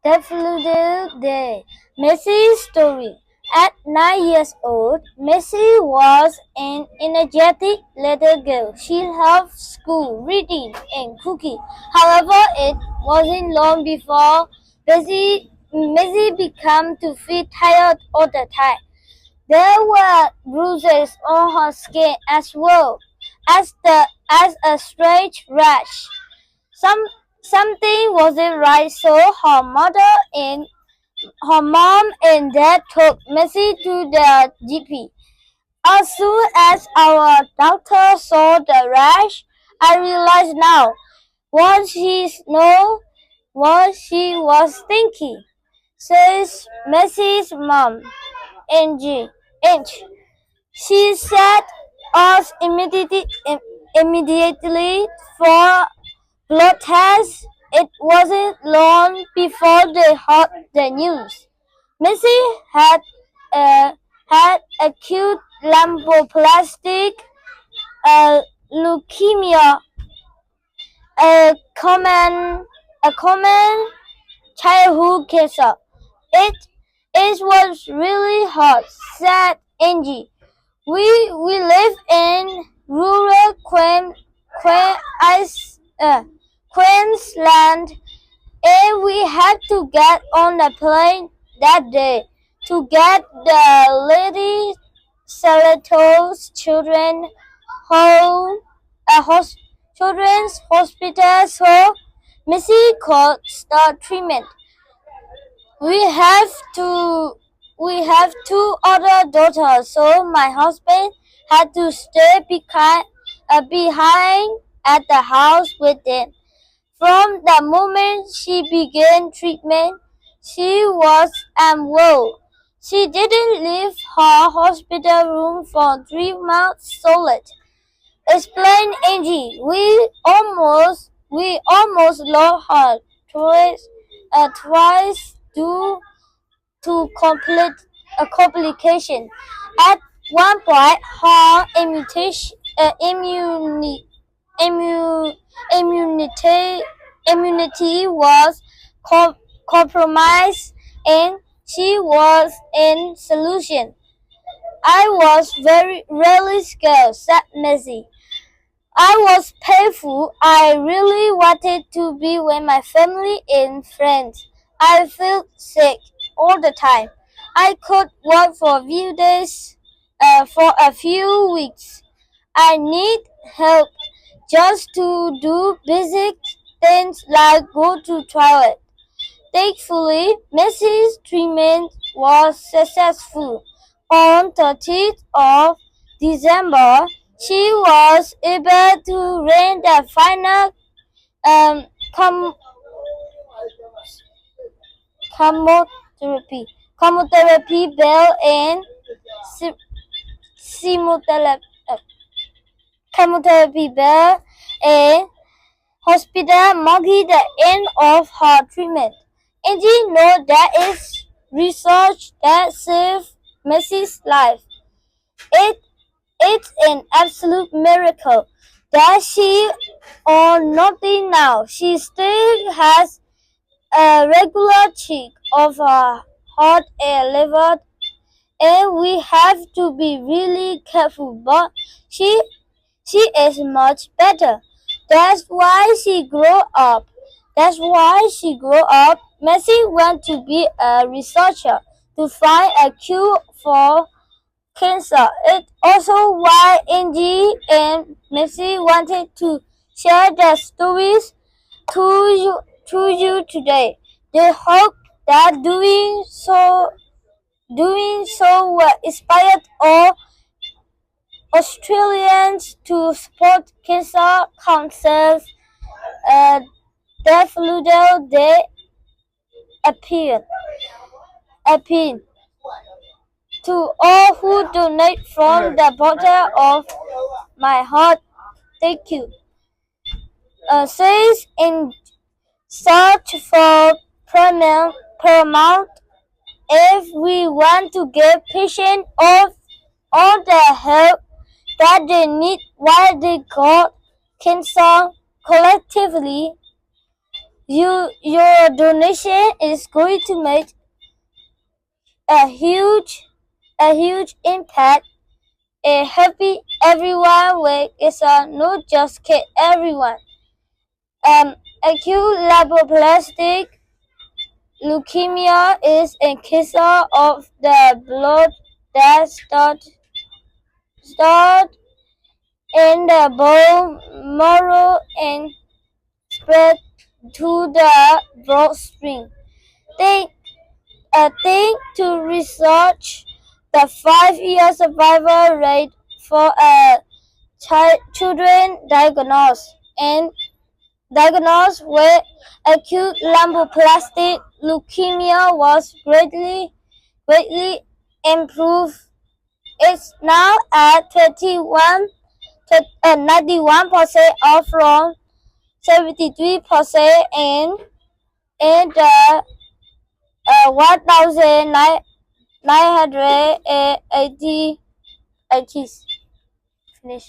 Daffodil Day. Messy's story. At 9 years old, Messy was an energetic little girl. She loved school, reading, and cooking. However, it wasn't long before Messy began to feel tired all the time. There were bruises on her skin as well as a strange rash. Some Something wasn't right, so her mom and dad took Messi to the GP. As soon as our doctor saw the rash, I realized now what she was thinking, says Messi's mom, Angie. Ange. She sent us immediately for blood test. It wasn't long before they heard the news. Missy had acute lymphoblastic leukemia, a common childhood cancer. It it was really hard, said Angie. We live in rural Queensland, and we had to get on a plane that day to get the Lady Salato's home, children's hospital, so Missy could start treatment. We have two we have two other daughters, so my husband had to stay behind at the house with them. From the moment she began treatment, she was unwell. She didn't leave her hospital room for 3 months solid. Explained Angie. We almost lost her twice due to complication. At one point, her immu- immunity was compromised, and she was in solution. I was very really scared, said Messi. I was painful. I really wanted to be with my family and friends. I felt sick all the time. I could work for a few weeks. I need help just to do basic things like go to toilet. Thankfully, Mrs. treatment was successful. On 30th of December, she was able to ring the final um, com- chemotherapy, chemotherapy bell and si- chemotherapy, chemotherapy bell and hospital marking the end of her treatment. Angie know that is research that saved Messy's life. It It's an absolute miracle that she on nothing now. She still has a regular check of her heart and liver, and we have to be really careful. But she she is much better. That's why she grew up. That's why she grew up. Messi went to be a researcher to find a cure for cancer. It's also why Angie and Messi wanted to share their stories to you today. They hope that doing so will inspire all Australians to support cancer councils. Uh, Daffodil Day appeal to all who donate from the bottom of my heart. Thank you. Says in search for paramount. If we want to give patients all the help that they need while they got cancer collectively, Your donation is going to make a huge impact. A happy everyone week is not just kid everyone. Acute lymphoblastic leukemia is a cancer of the blood that start in the bone marrow and spread to the bloodstream. Think to research the 5-year survival rate for children diagnosed with acute lymphoblastic leukemia was greatly improved. It's now at 91% off from 73% in the 1980s. Finish.